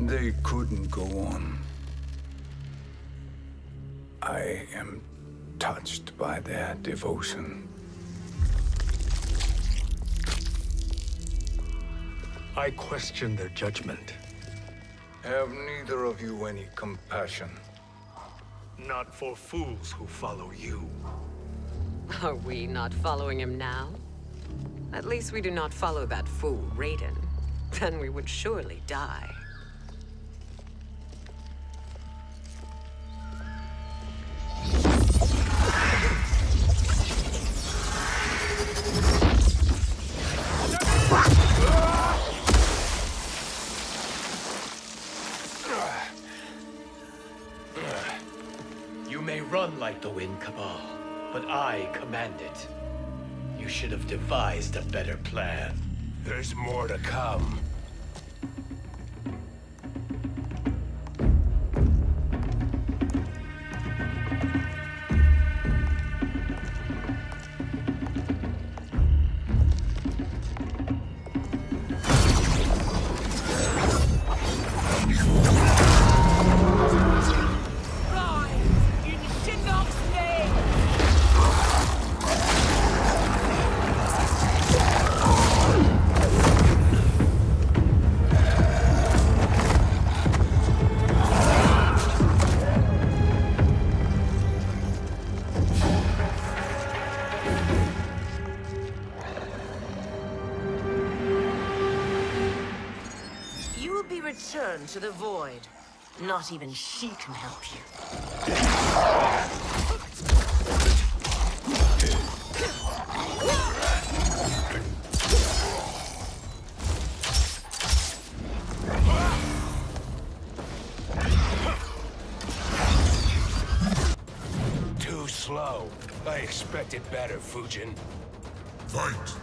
They couldn't go on. I am touched by their devotion. I question their judgment. Have neither of you any compassion? Not for fools who follow you. Are we not following him now? At least we do not follow that fool, Raiden. Then we would surely die. You may run like the wind, Cabal, but I command it. You should have devised a better plan. There's more to come. Return to the void. Not even she can help you. Too slow. I expected better, Fujin. Fight!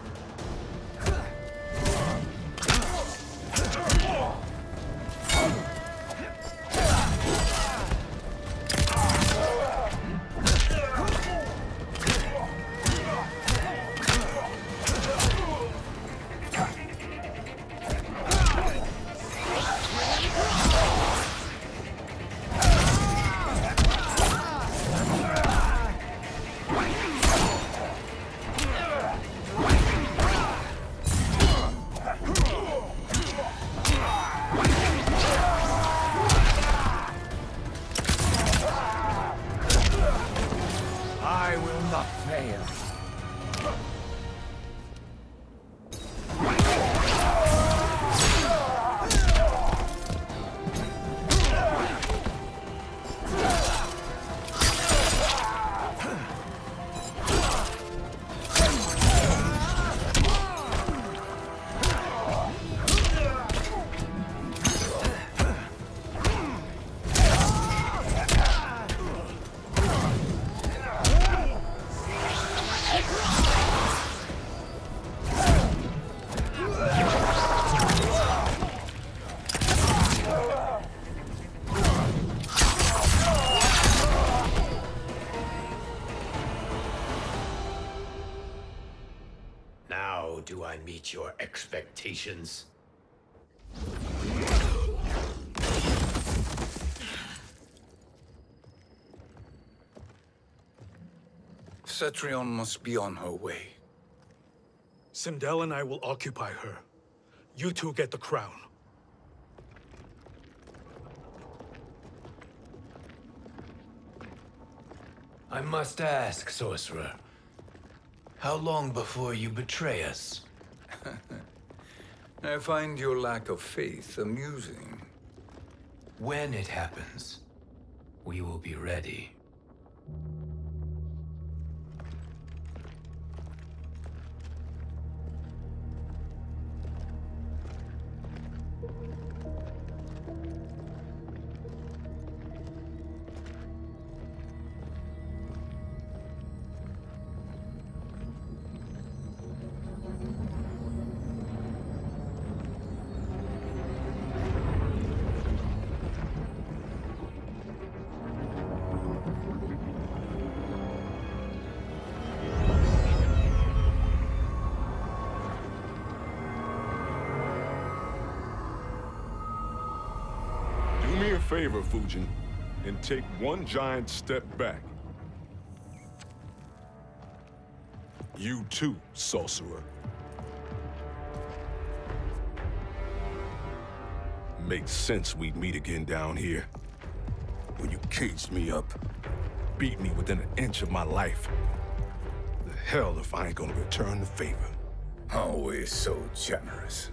I will not fail. Now do I meet your expectations? Cetrion must be on her way. Sindel and I will occupy her. You two get the crown. I must ask, Sorcerer. How long before you betray us? I find your lack of faith amusing. When it happens, we will be ready. favor, Fujin, and take one giant step back. You too, sorcerer. Makes sense we'd meet again down here. When you caged me up, beat me within an inch of my life. The hell if I ain't gonna return the favor. Always so generous.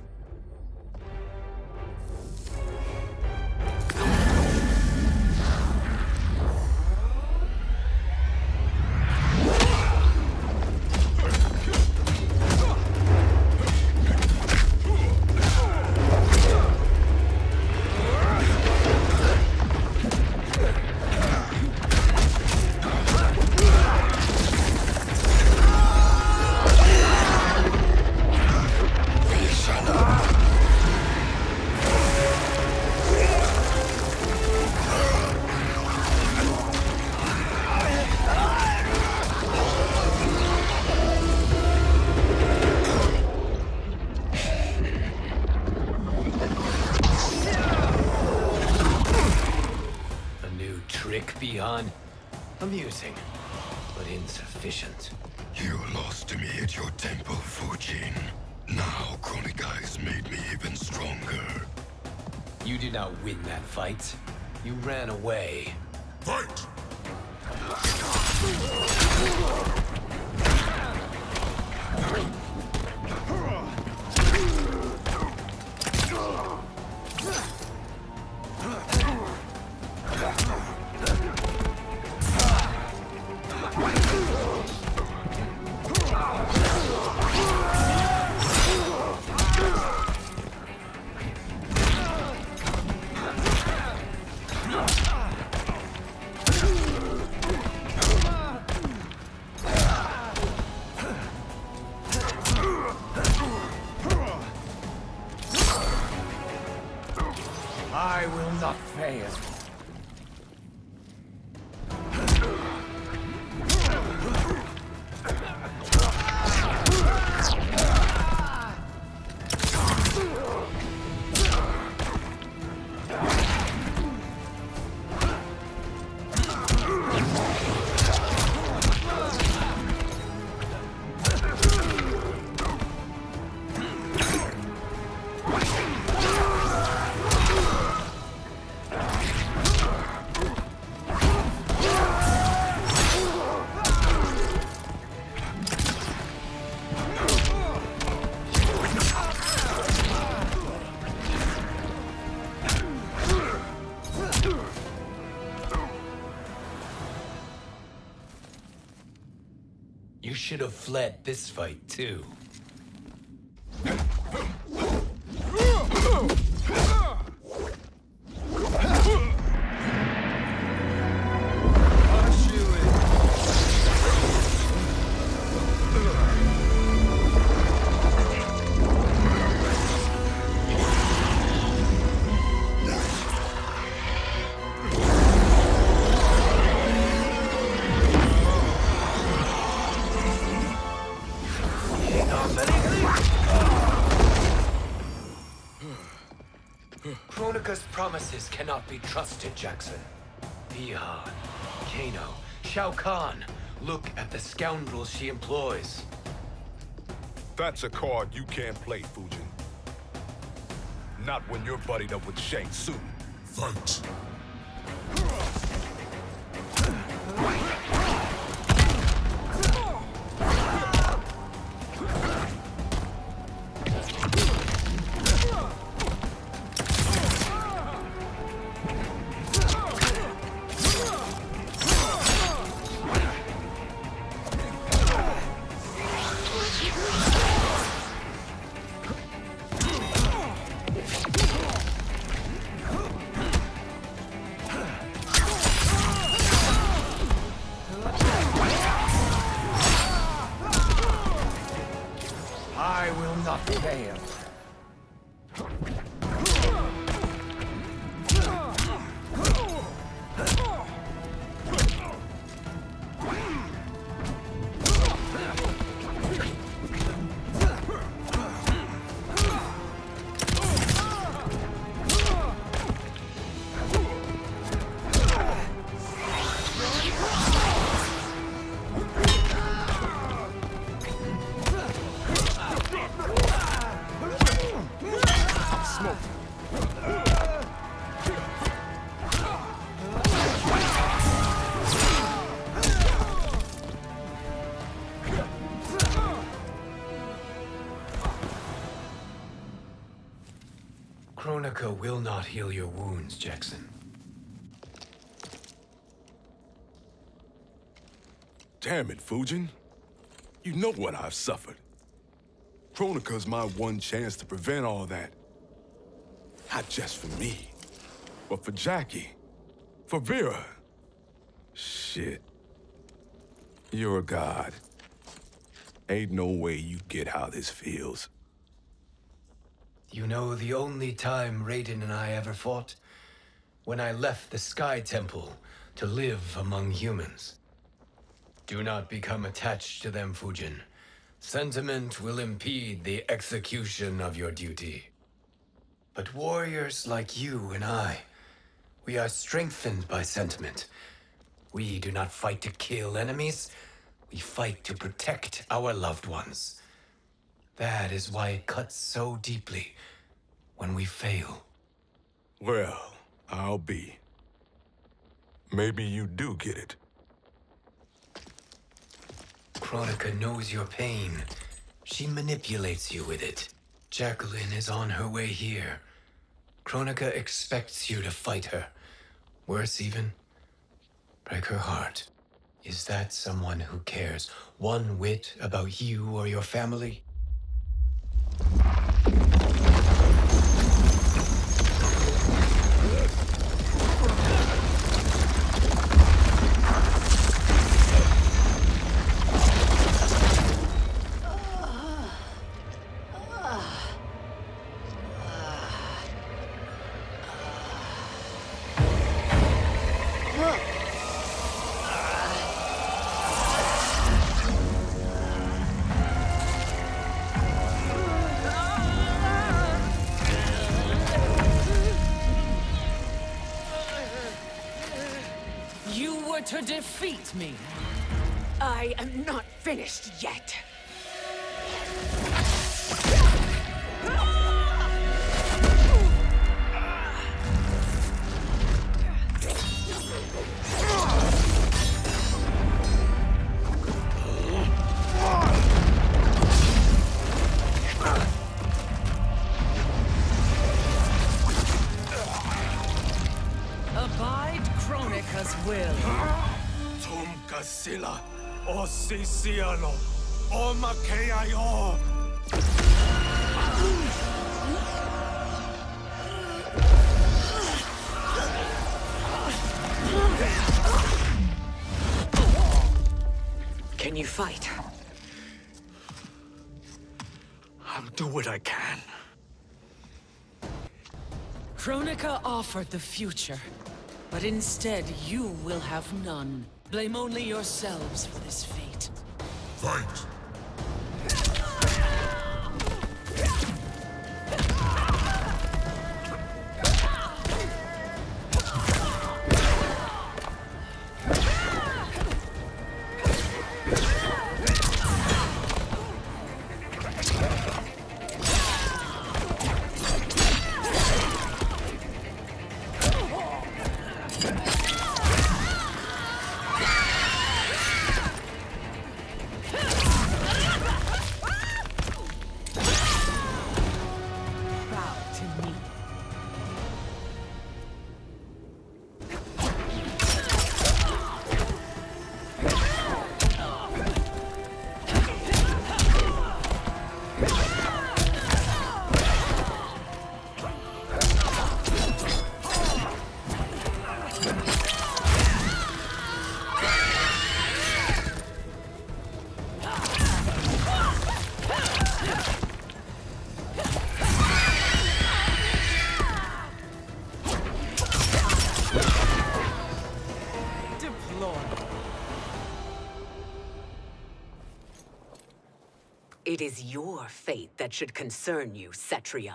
Beyond amusing, but insufficient. You lost to me at your temple, Fujin. Now Kronika has made me even stronger. You did not win that fight. You ran away. Fight! I will not fail. You should have fled this fight, too. Kronika's promises cannot be trusted, Jackson. Bihan, Kano, Shao Kahn. Look at the scoundrels she employs. That's a card you can't play, Fujin. Not when you're buddied up with Shang Tsung. Fight! I will not fail. Kronika will not heal your wounds, Jackson. Damn it, Fujin. You know what I've suffered. Kronika's my one chance to prevent all that. Not just for me, but for Jackie, for Vera. Shit. You're a god. Ain't no way you get how this feels. You know the only time Raiden and I ever fought? When I left the Sky Temple to live among humans. Do not become attached to them, Fujin. Sentiment will impede the execution of your duty. But warriors like you and I, we are strengthened by sentiment. We do not fight to kill enemies. We fight to protect our loved ones. That is why it cuts so deeply when we fail. Well, I'll be. Maybe you do get it. Kronika knows your pain. She manipulates you with it. Jacqueline is on her way here. Kronika expects you to fight her. Worse even, break her heart. Is that someone who cares one whit about you or your family? To defeat me. I am not finished yet. Abide Kronika's will. Sila, o Sisiano, o Makeayo. Can you fight? I'll do what I can. Kronika offered the future, but instead you will have none. Blame only yourselves for this fate. Fight! It is your fate that should concern you, Cetrion.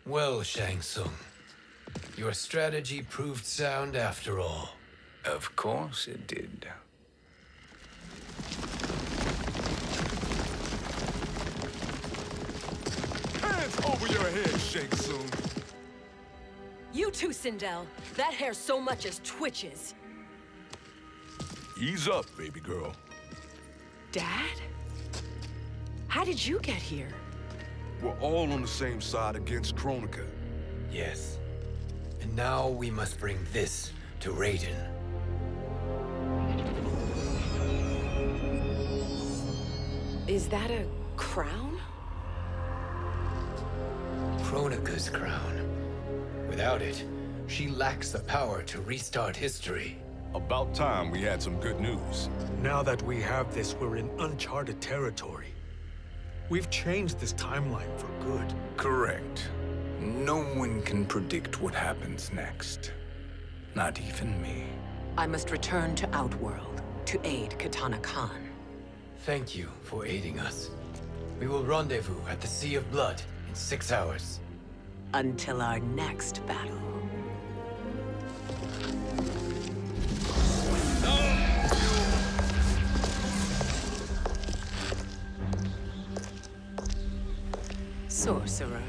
Well, Shang Tsung, your strategy proved sound after all. Of course it did. Hands over your head, Shang Tsung. You too, Sindel. That hair so much as twitches. Ease up, baby girl. Dad? How did you get here? We're all on the same side against Kronika. Yes. And now we must bring this to Raiden. Is that a crown? Kronika's crown. Without it, she lacks the power to restart history. About time we had some good news. Now that we have this, we're in uncharted territory. We've changed this timeline for good. Correct. No one can predict what happens next. Not even me. I must return to Outworld to aid Katana Khan. Thank you for aiding us. We will rendezvous at the Sea of Blood in 6 hours. Until our next battle. Sorcerer.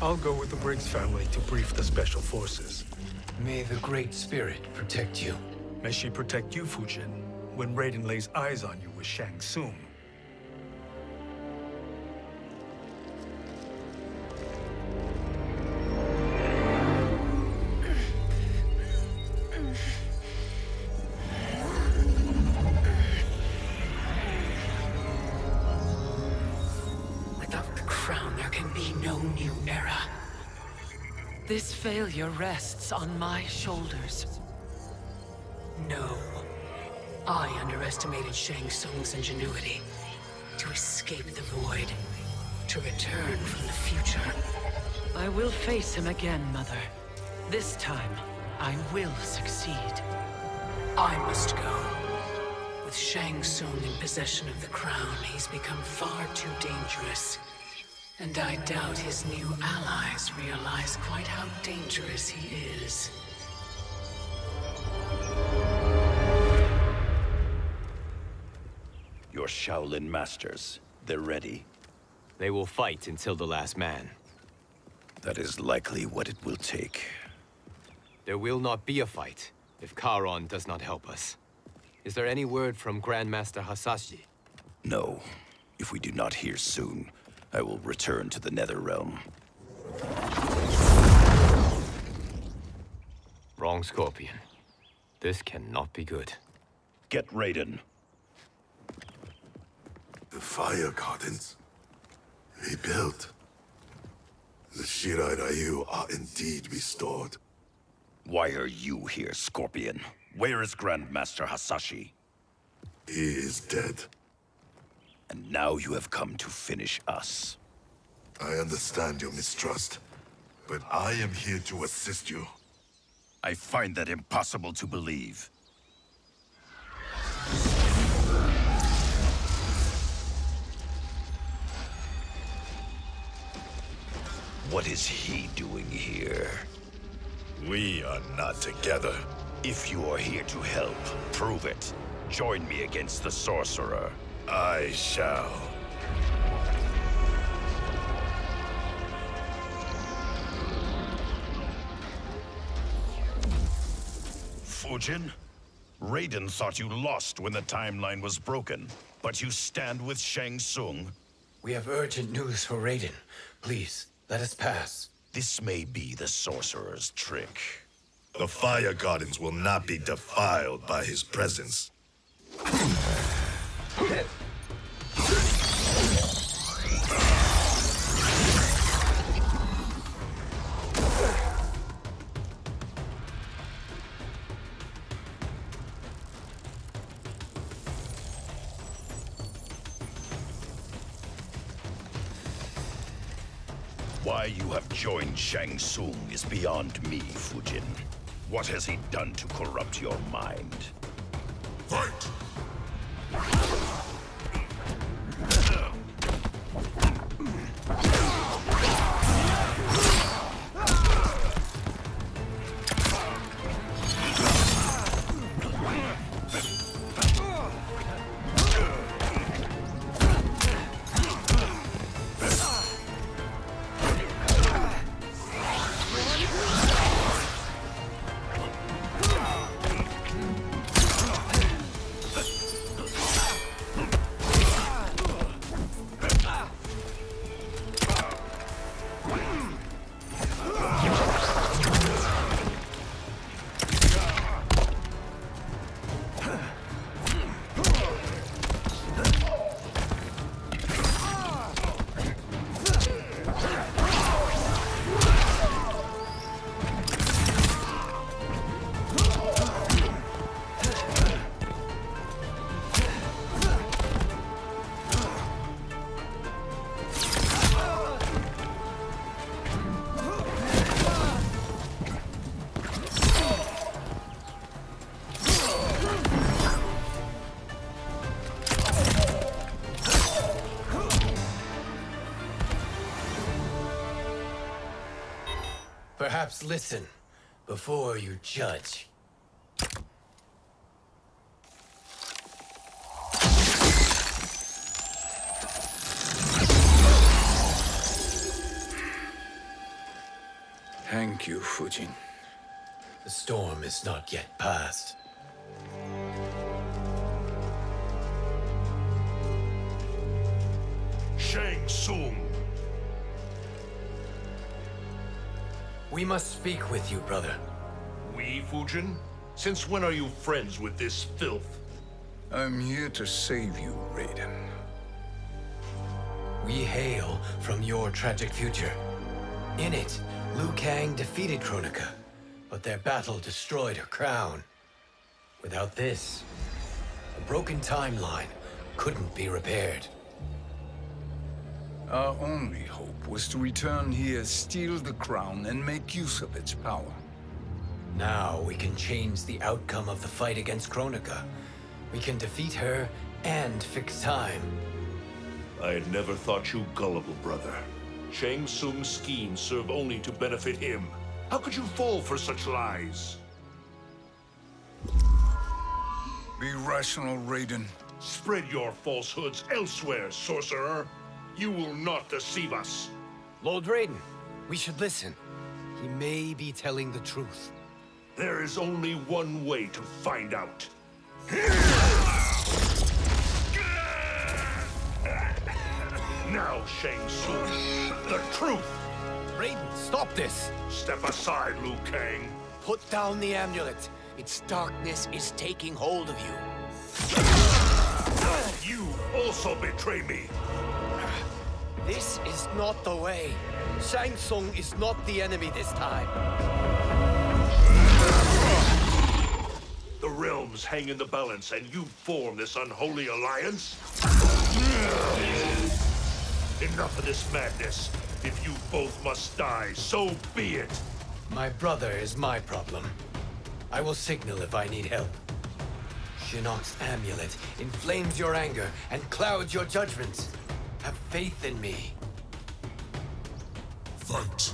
I'll go with the Briggs family to brief the Special Forces. May the Great Spirit protect you. May she protect you, Fujin, when Raiden lays eyes on you with Shang Tsung. Without the crown, there can be no new era. This failure rests on my shoulders. No. I underestimated Shang Tsung's ingenuity. To escape the void. To return from the future. I will face him again, Mother. This time, I will succeed. I must go. With Shang Tsung in possession of the crown, he's become far too dangerous. And I doubt his new allies realize quite how dangerous he is. Your Shaolin masters, they're ready. They will fight until the last man. That is likely what it will take. There will not be a fight if Charon does not help us. Is there any word from Grandmaster Hasashi? No. If we do not hear soon, I will return to the Netherrealm. Wrong, Scorpion. This cannot be good. Get Raiden. The fire gardens rebuilt. The Shirai Ryu are indeed restored. Why are you here, Scorpion? Where is Grandmaster Hasashi? He is dead. And now you have come to finish us. I understand your mistrust, but I am here to assist you. I find that impossible to believe. What is he doing here? We are not together. If you are here to help, prove it. Join me against the Sorcerer. I shall. Fujin? Raiden thought you lost when the timeline was broken, but you stand with Shang Tsung. We have urgent news for Raiden. Please, let us pass. This may be the Sorcerer's trick. The fire gardens will not be defiled by his presence. Why you have joined Shang Tsung is beyond me, Fujin. What has he done to corrupt your mind? Fight! Perhaps listen before you judge. Thank you, Fujin. The storm is not yet past. Shang Tsung! We must speak with you, brother. We, Fujin? Since when are you friends with this filth? I'm here to save you, Raiden. We hail from your tragic future. In it, Liu Kang defeated Kronika, but their battle destroyed her crown. Without this, a broken timeline couldn't be repaired. Our only hope was to return here, steal the crown, and make use of its power. Now we can change the outcome of the fight against Kronika. We can defeat her and fix time. I had never thought you gullible, brother. Shang Tsung's schemes serve only to benefit him. How could you fall for such lies? Be rational, Raiden. Spread your falsehoods elsewhere, sorcerer. You will not deceive us. Lord Raiden, we should listen. He may be telling the truth. There is only one way to find out. Now, Shang Tsung, the truth! Raiden, stop this! Step aside, Liu Kang. Put down the amulet. Its darkness is taking hold of you. You also betray me. This is not the way. Shang Tsung is not the enemy this time. The realms hang in the balance, and you form this unholy alliance? Enough of this madness. If you both must die, so be it. My brother is my problem. I will signal if I need help. Shinnok's amulet inflames your anger and clouds your judgments. Have faith in me. Fight.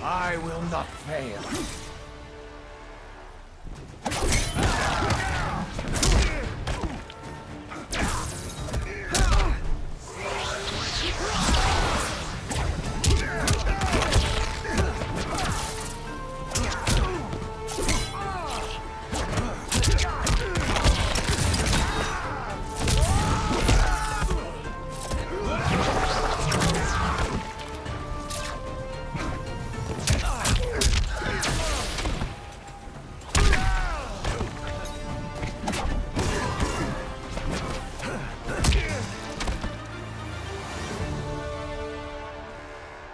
I will not fail.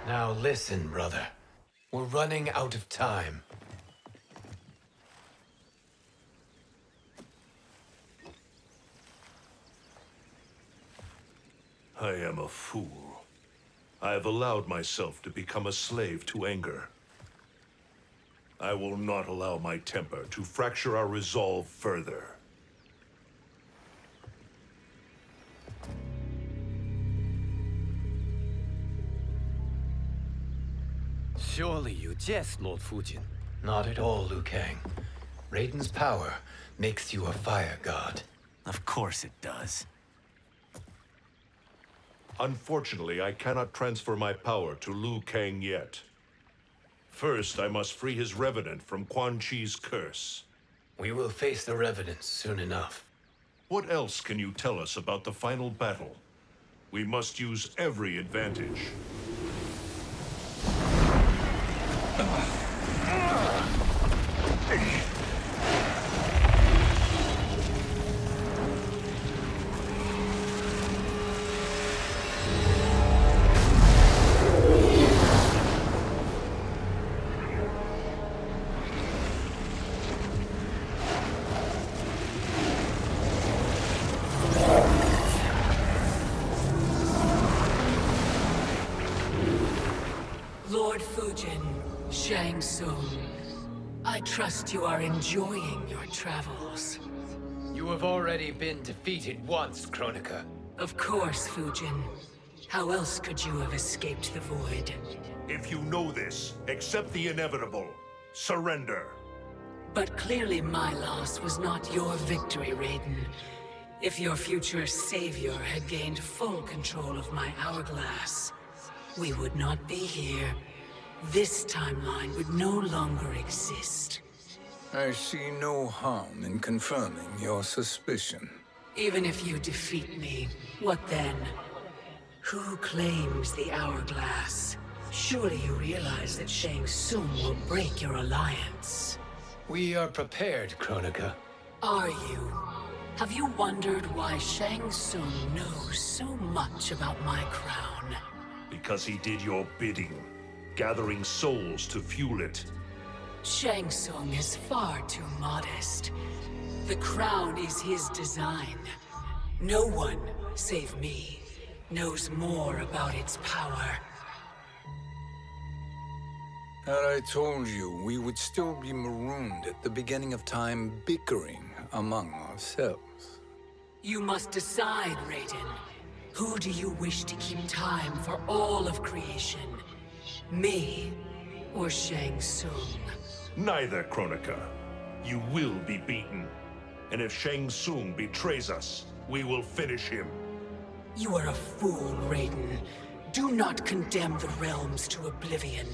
Now listen, brother. We're running out of time. I am a fool. I have allowed myself to become a slave to anger. I will not allow my temper to fracture our resolve further. Surely you jest, Lord Fujin. Not at all, Liu Kang. Raiden's power makes you a fire god. Of course it does. Unfortunately, I cannot transfer my power to Liu Kang yet. First, I must free his Revenant from Quan Chi's curse. We will face the Revenants soon enough. What else can you tell us about the final battle? We must use every advantage. Shang Tsung, I trust you are enjoying your travels. You have already been defeated once, Kronika. Of course, Fujin. How else could you have escaped the void? If you know this, accept the inevitable. Surrender. But clearly my loss was not your victory, Raiden. If your future savior had gained full control of my hourglass, we would not be here. This timeline would no longer exist. I see no harm in confirming your suspicion. Even if you defeat me, what then? Who claims the hourglass? Surely you realize that Shang Tsung will break your alliance. We are prepared, Kronika. Are you? Have you wondered why Shang Tsung knows so much about my crown? Because he did your bidding, gathering souls to fuel it. Shang Tsung is far too modest. The crown is his design. No one, save me, knows more about its power. Had I told you, we would still be marooned at the beginning of time, bickering among ourselves. You must decide, Raiden. Who do you wish to keep time for all of creation? Me or Shang Tsung? Neither, Kronika. You will be beaten. And if Shang Tsung betrays us, we will finish him. You are a fool, Raiden. Do not condemn the realms to oblivion.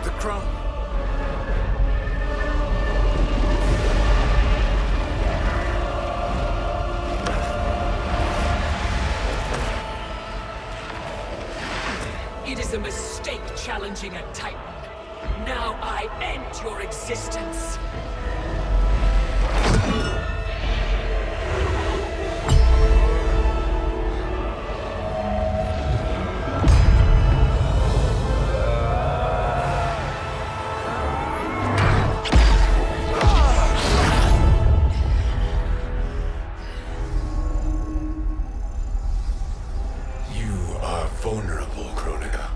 The crown. It is a mistake challenging a Titan. Now I end your existence. You are vulnerable, Kronika.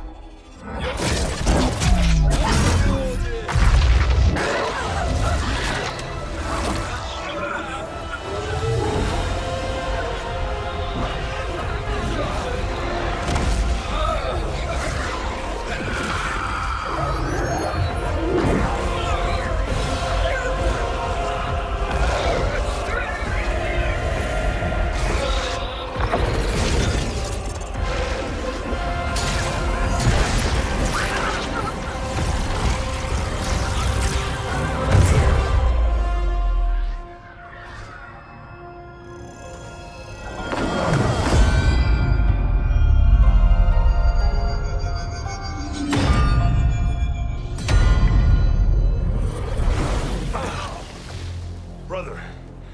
Brother,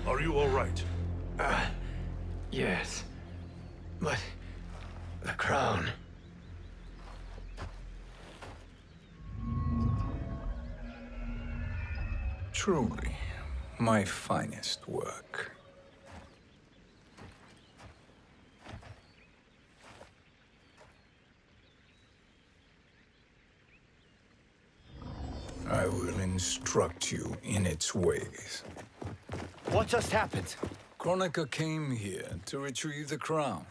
are you all right? Yes. But the crown. Truly, my finest work. I will instruct you in its ways. What just happened? Kronika came here to retrieve the crown.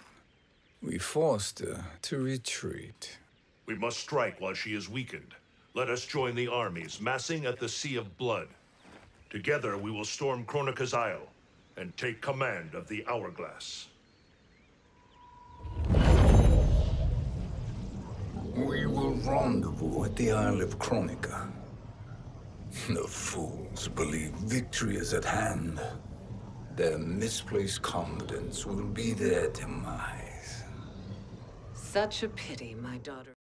We forced her to retreat. We must strike while she is weakened. Let us join the armies, massing at the Sea of Blood. Together we will storm Kronika's Isle and take command of the Hourglass. We will rendezvous at the Isle of Kronika. The fools believe victory is at hand. Their misplaced confidence will be their demise. Such a pity, my daughter.